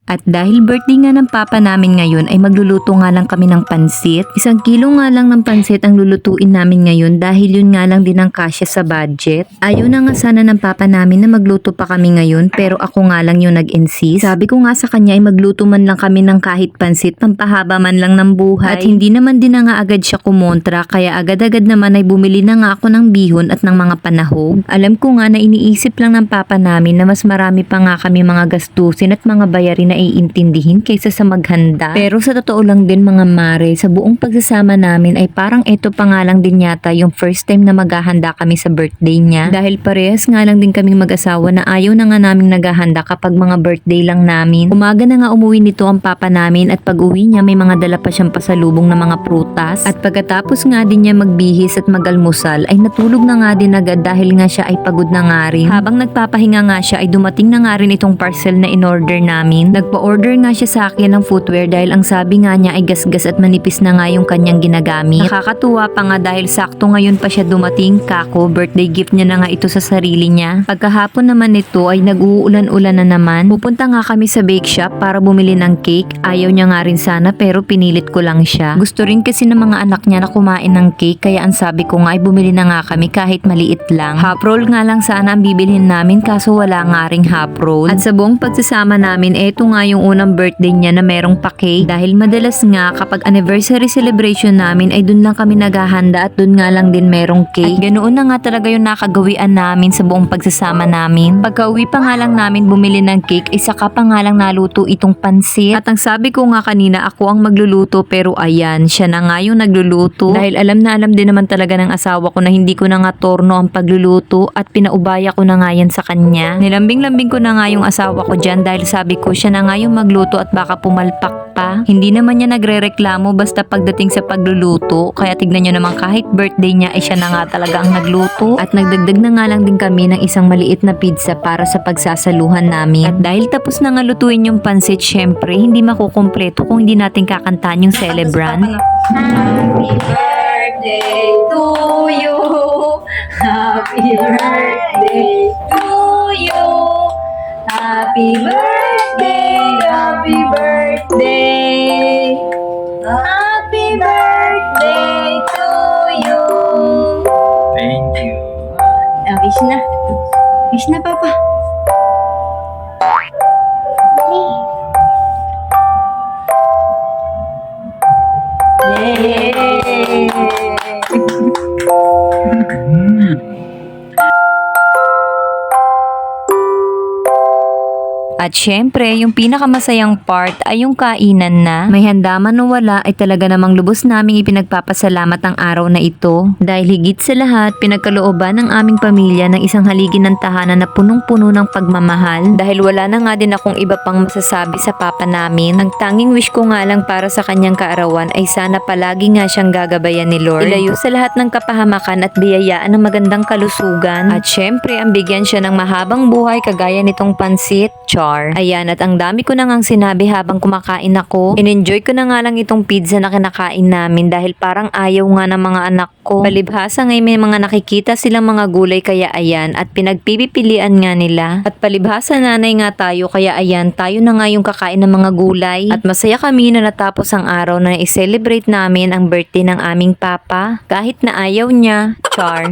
At dahil birthday nga ng papa namin ngayon ay magluluto nga lang kami ng pansit. 1 kilo nga lang ng pansit ang lulutuin namin ngayon dahil yun nga lang din ang kasya sa budget. Ayaw na nga sana ng papa namin na magluto pa kami ngayon pero ako nga lang yung nag-insist. Sabi ko nga sa kanya ay magluto man lang kami ng kahit pansit, pampahaba man lang ng buhay. At hindi naman din na nga agad siya kumontra kaya agad-agad naman ay bumili na nga ako ng bihon at ng mga panahog. Alam ko nga na iniisip lang ng papa namin na mas marami pa nga kami mga gastusin at mga bayarin na iintindihin kaysa sa maghanda. Pero sa totoo lang din mga mare, sa buong pagsasama namin ay parang eto pa nga lang din yata yung first time na maghahanda kami sa birthday niya. Dahil parehas nga lang din kaming mag-asawa na ayaw na nga naming naghahanda kapag mga birthday lang namin. Umaga na nga umuwi nito ang papa namin at pag uwi niya may mga dala pa siyang pasalubong na mga prutas. At pagkatapos nga din niya magbihis at magalmusal ay natulog na nga din agad dahil nga siya ay pagod na nga rin. Habang nagpapahinga nga siya ay dumating na nga rin itong parcel na in-order namin. Nagpa-order nga siya sa akin ng footwear dahil ang sabi nga niya ay gasgas at manipis na nga yung kanyang ginagamit. Nakakatuwa pa nga dahil sakto ngayon pa siya dumating, kako, birthday gift niya na nga ito sa sarili niya. Pagkahapon naman nito ay nag-uulan-ulan na naman. Pupunta nga kami sa bake shop para bumili ng cake. Ayaw niya nga rin sana pero pinilit ko lang siya. Gusto rin kasi ng mga anak niya na kumain ng cake kaya ang sabi ko nga ay bumili na nga kami kahit maliit lang. Half roll nga lang sana ang bibilhin namin kaso wala nga ring half roll. At sa buong pagsasama namin, eto nga yung unang birthday niya na merong pa-cake dahil madalas nga kapag anniversary celebration namin ay dun lang kami naghahanda at dun nga lang din merong cake. At ganoon na nga talaga yung nakagawian namin sa buong pagsasama namin. Pagka-uwi pa nga lang namin bumili ng cake, isa ka pa nga lang naluto itong pansit. At ang sabi ko nga kanina ako ang magluluto pero ayan, siya na nga yung nagluluto. Dahil alam na alam din naman talaga ng asawa ko na hindi ko na nga torno ang pagluluto at pinaubaya ko na nga yan sa kanya. Nilambing-lambing ko na nga yung asawa ko dyan dahil sabi ko siya na nga yung magluto at baka pumalpak pa. Hindi naman niya nagre-reklamo basta pagdating sa pagluluto. Kaya tignan nyo naman kahit birthday niya ay siya na nga talaga ang nagluto. At nagdagdag na nga lang din kami ng isang maliit na pizza para sa pagsasaluhan namin. At dahil tapos na nga lutuin yung pansit, syempre hindi makukumpleto kung hindi natin kakantahan yung celebrant. Happy birthday to you. Happy birthday to you. Happy birthday, happy birthday. Happy birthday to you. Thank you. Wish na. Wish na, Papa. Yay! At syempre, yung pinakamasayang part ay yung kainan na. May handa man o wala ay talaga namang lubos naming ipinagpapasalamat ang araw na ito. Dahil higit sa lahat, pinagkalooban ng aming pamilya ng isang haligi ng tahanan na punong-puno ng pagmamahal. Dahil wala na nga din akong iba pang masasabi sa papa namin. Ang tanging wish ko nga lang para sa kanyang kaarawan ay sana palagi nga siyang gagabayan ni Lord. Ilayo sa lahat ng kapahamakan at biyayaan ng magandang kalusugan. At syempre, ang bigyan siya ng mahabang buhay kagaya nitong pansit, char. Ayan, at ang dami ko na ngang sinabi habang kumakain ako. In-enjoy ko na nga lang itong pizza na kinakain namin dahil parang ayaw nga ng mga anak ko. Palibhasa ngay may mga nakikita silang mga gulay kaya ayan at pinagpipilian nga nila. At palibhasa nanay nga tayo kaya ayan tayo na nga yung kakain ng mga gulay. At masaya kami na natapos ang araw na i-celebrate namin ang birthday ng aming papa. Kahit na ayaw niya, char.